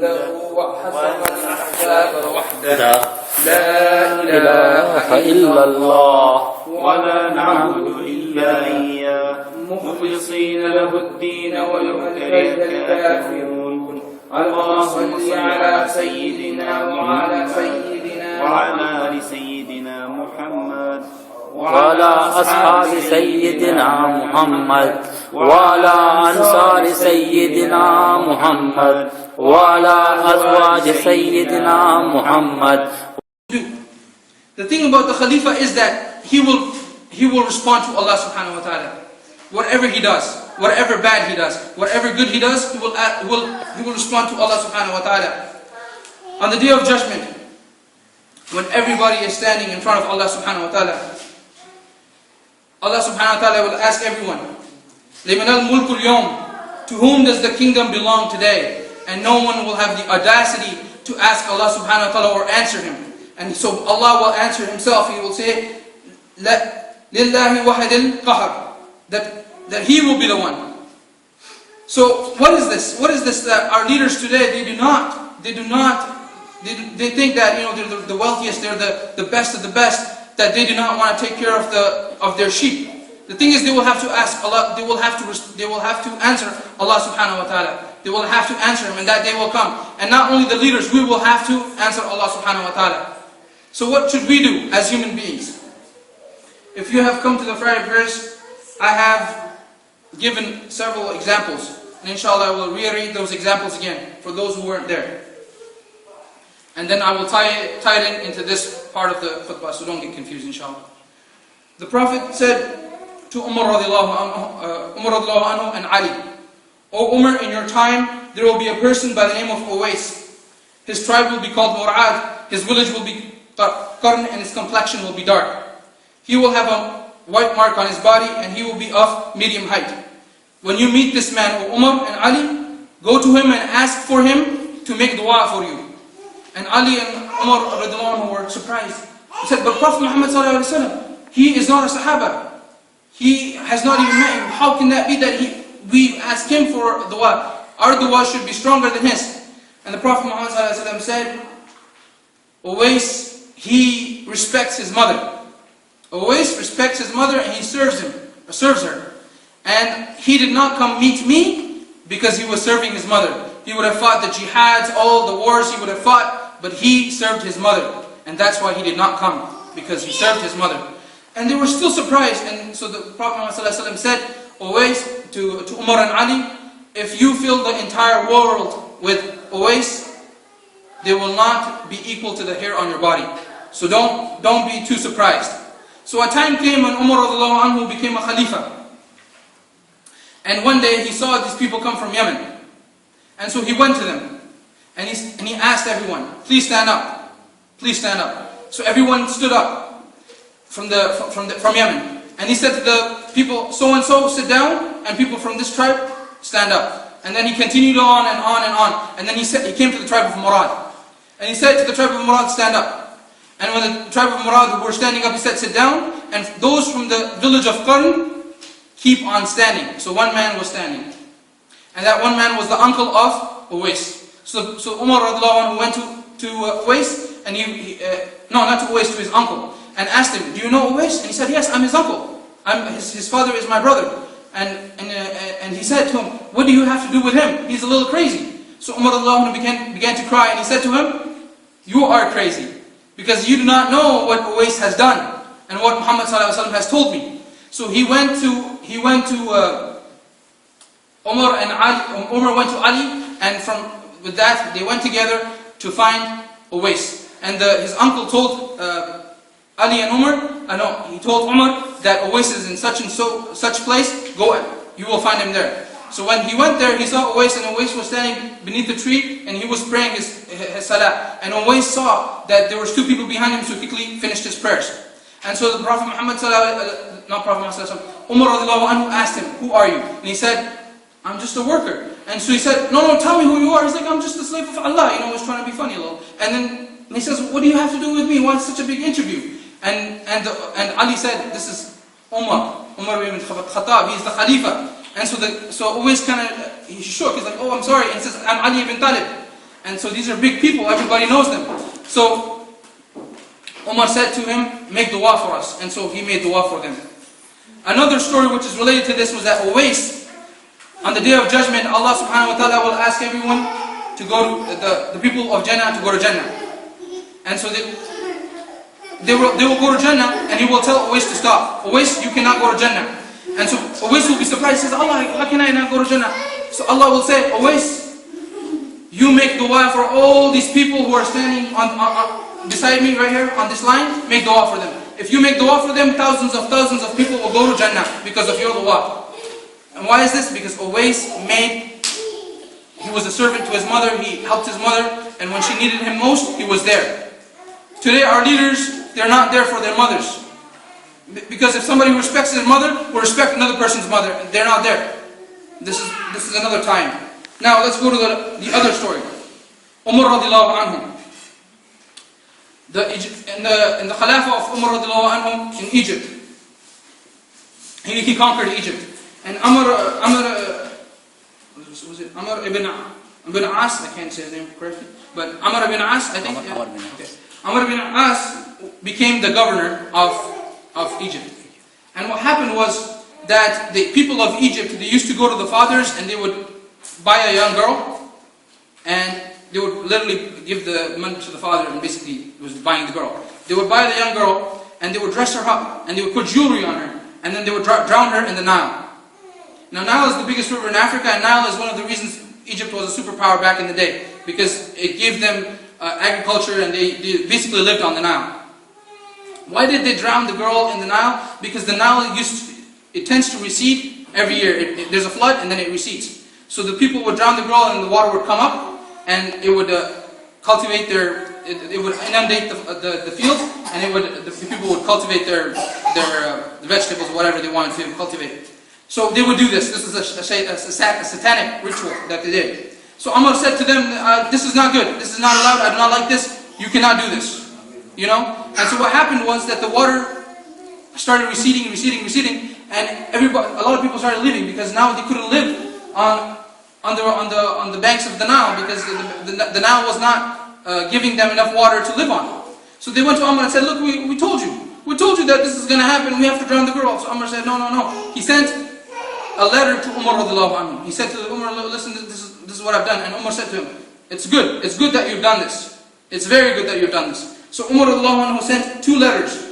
عنده وحسم الأحزاب وحده لا إله إلا الله ولا نعبد إلا إياه مخلصين له الدين ولو كره الكافرون اللهم صل على سيدنا وعلى آل سيدنا محمد وعلى أصحاب سيدنا محمد وعلى أنصار سيدنا محمد وعلى أزواج سيدنا محمد. The thing about the Khalifa is that he will respond to Allah subhanahu wa ta'ala. Whatever he does, whatever bad he does, whatever good he does, he will respond to Allah subhanahu wa ta'ala. On the day of judgment, when everybody is standing in front of Allah subhanahu wa ta'ala, Allah subhanahu wa ta'ala will ask everyone, لِمَنَ الْمُلْكُ الْيَوْمِ, to whom does the kingdom belong today? And no one will have the audacity to ask Allah subhanahu wa ta'ala or answer him. And so Allah will answer himself. He will say, لِلَّهِ وَحَدِ الْقَهَرِ, that he will be the one. So what is this? What is this that our leaders today, they think that they're the wealthiest, they're the best of the best, that they do not want to take care of their sheep. The thing is, they will have to ask Allah, they will have to answer Allah subhanahu wa ta'ala. They will have to answer him, and that day will come. And not only the leaders, we will have to answer Allah subhanahu wa ta'ala. So what should we do as human beings? If you have come to the Friday prayers, I have given several examples. And inshallah I will reiterate those examples again for those who weren't there. And then I will tie it into this part of the khutbah, so don't get confused, inshallah. The Prophet said to Umar radiallahu anhu and Ali, O Umar, in your time there will be a person by the name of Uwais. His tribe will be called Mur'ad, his village will be Qarn, and his complexion will be dark. He will have a white mark on his body, and he will be of medium height. When you meet this man, O Umar and Ali, go to him and ask for him to make dua for you. And Ali and Umar were surprised. He said, but Prophet Muhammad he is not a Sahaba. He has not even met him. How can that be that we ask him for dua? Our dua should be stronger than his. And the Prophet Muhammad said, Uwais, he respects his mother. Uwais respects his mother and he serves her. And he did not come meet me because he was serving his mother. He would have fought the jihads, all the wars he would have fought, but he served his mother. And that's why he did not come, because he served his mother. And they were still surprised. And so the Prophet ﷺ said, Uwais, to Umar and Ali, if you fill the entire world with Uwais, they will not be equal to the hair on your body. So don't be too surprised. So a time came when Umar radiallahu anhu became a Khalifa. And one day he saw these people come from Yemen. And so he went to them. And he asked everyone, please stand up. Please stand up. So everyone stood up from Yemen. And he said to the people, so and so sit down, and people from this tribe stand up. And then he continued on and on and on. And then he came to the tribe of Murad. And he said to the tribe of Murad, stand up. And when the tribe of Murad were standing up, he said, sit down. And those from the village of Qarn, keep on standing. So one man was standing. And that one man was the uncle of Uwais. So Umar radiallahu anhu went to Uwais, and not to Uwais, to his uncle, and asked him, do you know Uwais? And he said, yes, I'm his uncle. His father is my brother. And he said to him, what do you have to do with him? He's a little crazy. So Umar radiallahu anhu began to cry, and he said to him, you are crazy, because you do not know what Uwais has done, and what Muhammad ﷺ has told me. So he went to Umar, and Umar went to Ali, and with that they went together to find Uwais. And his uncle told Ali and Umar, he told Umar that Uwais is in such and such place. Go, you will find him there. So when he went there, he saw Uwais, and Uwais was standing beneath the tree, and he was praying his salah. And Uwais saw that there was two people behind him, so he quickly finished his prayers. And so the Prophet Muhammad Umar radiallahu anhu asked him, who are you? And he said, I'm just a worker. And so he said, no, tell me who you are. He's like, I'm just a slave of Allah. He's trying to be funny a little. And then he says, what do you have to do with me? Why such a big interview? And Ali said, this is Umar ibn Khattab. He's the Khalifa. And so Uwais he shook. He's like, oh, I'm sorry. And he says, I'm Ali ibn Talib. And so these are big people, everybody knows them. So Umar said to him, make dua for us. And so he made dua for them. Another story which is related to this was that Uwais, on the Day of Judgment, Allah subhanahu wa ta'ala will ask everyone to go to, the people of Jannah to go to Jannah. And so they will go to Jannah, and he will tell Uwais to stop. Uwais, you cannot go to Jannah. And so Uwais will be surprised, he says, Allah, how can I not go to Jannah? So Allah will say, Uwais, you make dua for all these people who are standing beside me right here on this line, make dua for them. If you make dua for them, thousands of people will go to Jannah because of your dua. And why is this? Because Uwais he was a servant to his mother, he helped his mother, and when she needed him most, he was there. Today our leaders, they're not there for their mothers. Because if somebody respects his mother, will respect another person's mother, they're not there. This is another time. Now let's go to the other story. Umar radiallahu anhu. In the Khilafah of Umar radiallahu anhu in Egypt. He conquered Egypt. And Amr ibn As, I can't say his name correctly, but Amr ibn As, I think. Amr ibn As became the governor of Egypt. And what happened was that the people of Egypt, they used to go to the fathers and they would buy a young girl, and they would literally give the money to the father, and basically it was buying the girl. They would buy the young girl, and they would dress her up, and they would put jewelry on her, and then they would drown her in the Nile. Now Nile is the biggest river in Africa, and Nile is one of the reasons Egypt was a superpower back in the day, because it gave them agriculture, and they basically lived on the Nile. Why did they drown the girl in the Nile? Because the Nile it tends to recede every year. There's a flood, and then it recedes. So the people would drown the girl, and the water would come up, and it would cultivate it would inundate the field, and the people would cultivate their vegetables, whatever they wanted to cultivate. So they would do this. This is a satanic ritual that they did. So Amr said to them, this is not good. This is not allowed. I do not like this. You cannot do this. You know? And so what happened was that the water started receding, and a lot of people started leaving, because now they couldn't live on the banks of the Nile, because the Nile was not giving them enough water to live on. So they went to Amr and said, look, we told you. We told you that this is going to happen. We have to drown the girl. So Amr said, no. He sent a letter to Umar radiallahu anhu. He said to Umar, listen, this is what I've done. And Umar said to him, it's good that you've done this. It's very good that you've done this. So Umar radiallahu anhu sent 2 letters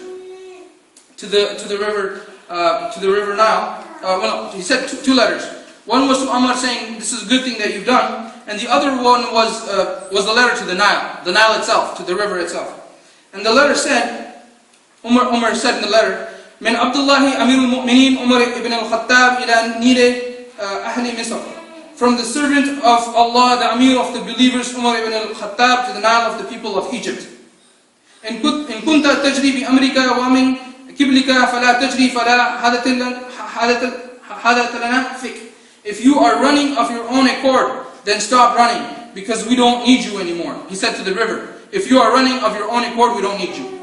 to the river Nile. He sent 2 letters. One was to Umar saying, this is a good thing that you've done. And the other one was the letter to the Nile itself, to the river itself. And the letter said, Umar said in the letter, من عبد الله أمير المؤمنين عمر ibn al-Khattab إلى نيل أهل مصر. From the servant of Allah, the Amir of the believers, Umar ibn al-Khattab, to the Nile of the people of Egypt. إن كنت تجري بأمرك ومن قبلك فلا تجري فلا حاجة لنا فيك. If you are running of your own accord, then stop running, because we don't need you anymore. He said to the river, if you are running of your own accord, we don't need you.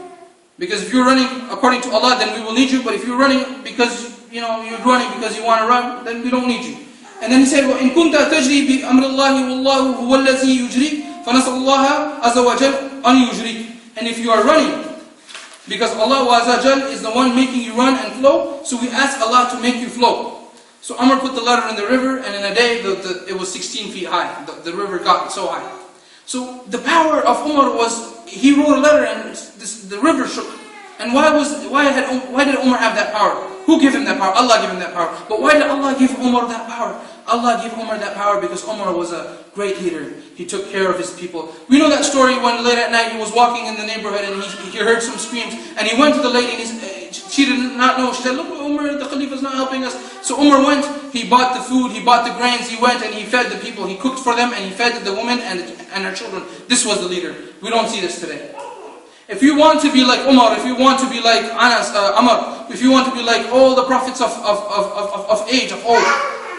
Because if you're running according to Allah, then we will need you. But if you're running because you're running because you want to run, then we don't need you. And then he said, وَإِن كُنْتَ تَجْرِي بِأَمْرِ اللَّهِ وَاللَّهُ هُوَ الَّذِي يُجْرِي فَنَسْأَلُ اللَّهَ عَزَّ وَجَلَّ أَنْ يُجْرِيكَ. And if you are running, because Allah Azza Jal is the one making you run and flow, so we ask Allah to make you flow. So Umar put the letter in the river, and in a day it was 16 feet high. The river got so high. So the power of Umar was, he wrote a letter and the river shook. And why did Umar have that power? Who gave him that power? Allah gave him that power. But why did Allah give Umar that power? Allah gave Umar that power because Umar was a great leader. He took care of his people. We know that story when late at night he was walking in the neighborhood and he heard some screams. And he went to the lady and she did not know. She said, look, Umar, the Khalifa is not helping us. So Umar went, he bought the food, he bought the grains, he went and he fed the people. He cooked for them and he fed the women and her children. This was the leader. We don't see this today. If you want to be like Umar, if you want to be like Amr, if you want to be like all the prophets of age, of old,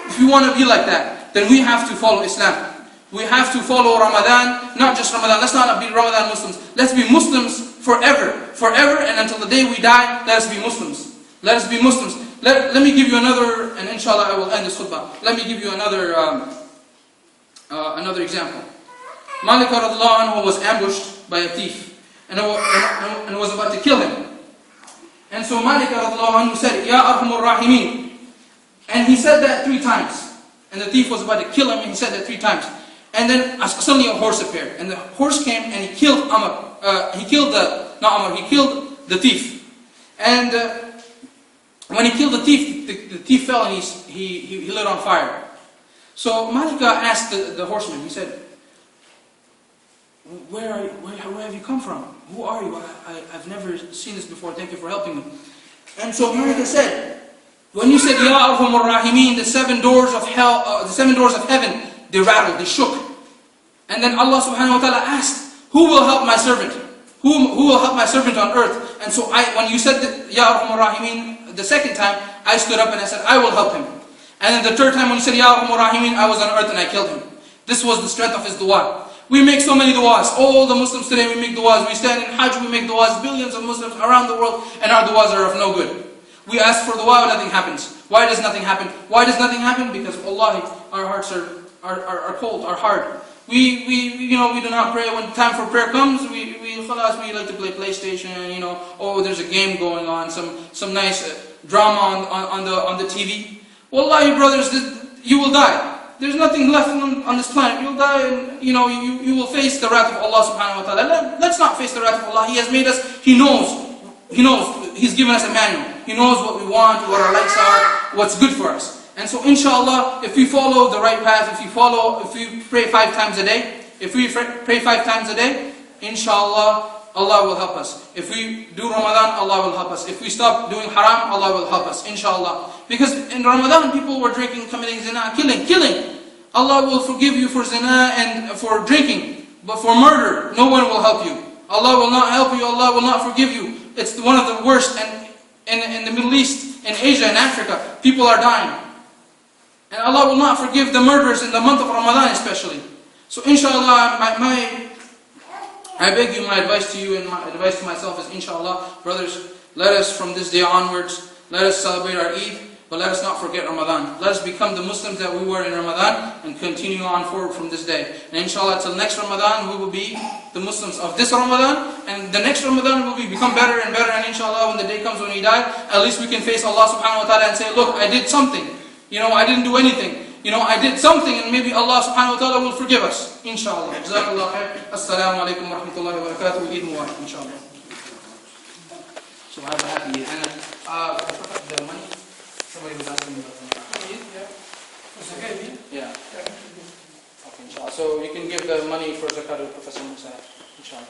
if you want to be like that, then we have to follow Islam. We have to follow Ramadan, not just Ramadan. Let's not be Ramadan Muslims. Let's be Muslims forever. Forever and until the day we die, let us be Muslims. Let us be Muslims. Let me give you another, and inshallah I will end this khutbah. Let me give you another example. Malik radiallahu anhu was ambushed by a thief and was about to kill him. And so Malik radiallahu anhu said, Ya Arhamur Rahimin. And he said that 3 times. And the thief was about to kill him and he said that 3 times. And then suddenly a horse appeared. And the horse came and he killed he killed the thief. And when he killed the thief fell and he lit on fire. So Malika asked the horseman, he said, where have you come from? Who are you? I've never seen this before. Thank you for helping me. And so Malika said, when you said, Ya Arhamur Rahimin, the 7 doors of hell, the 7 doors of heaven, they rattled, they shook. And then Allah subhanahu wa ta'ala asked, who will help my servant? Who will help my servant on earth? And so when you said, Ya Arhamur Rahimin, the 2nd time, I stood up and I said, I will help him. And then the 3rd time when you said, Ya Arhamur Rahimin, I was on earth and I killed him. This was the strength of his dua. We make so many du'as. All the Muslims today, we make du'as. We stand in Hajj, we make du'as. Billions of Muslims around the world, and our du'as are of no good. We ask for du'a, nothing happens. Why does nothing happen? Why does nothing happen? Because wallahi, our hearts are cold, are hard. We do not pray. When time for prayer comes, we like to play PlayStation, oh, there's a game going on, some nice drama on the TV. Wallahi, brothers, you will die. There's nothing left on this planet. You'll die and you will face the wrath of Allah subhanahu wa ta'ala. Let's not face the wrath of Allah. He has made us, He knows. He's given us a manual. He knows what we want, what our likes are, what's good for us. And so inshallah, if we follow the right path, if we pray 5 times a day, inshallah, Allah will help us. If we do Ramadan, Allah will help us. If we stop doing haram, Allah will help us, inshallah. Because in Ramadan, people were drinking, committing zina, killing. Allah will forgive you for zina and for drinking. But for murder, no one will help you. Allah will not help you, Allah will not forgive you. It's one of the worst, and in the Middle East, in Asia, in Africa, people are dying. And Allah will not forgive the murders in the month of Ramadan especially. So inshallah, I beg you, my advice to you and my advice to myself is, inshallah, brothers, let us from this day onwards, let us celebrate our Eid, but let us not forget Ramadan. Let us become the Muslims that we were in Ramadan and continue on forward from this day. And inshallah, till next Ramadan, we will be the Muslims of this Ramadan, and the next Ramadan will become better and better, and inshallah, when the day comes when we die, at least we can face Allah subhanahu wa ta'ala and say, look, I did something. I didn't do anything. I did something, and maybe Allah subhanahu wa ta'ala will forgive us. Inshallah. Jazakallah khair. Assalamu alaikum wa rahmatullahi wa barakatuh. Eid Mubarak, inshallah. So have a happy Eid. And the money, somebody was asking about the money. Yeah. Okay, inshallah. So you can give the money for zakat to Professor Musa, inshallah.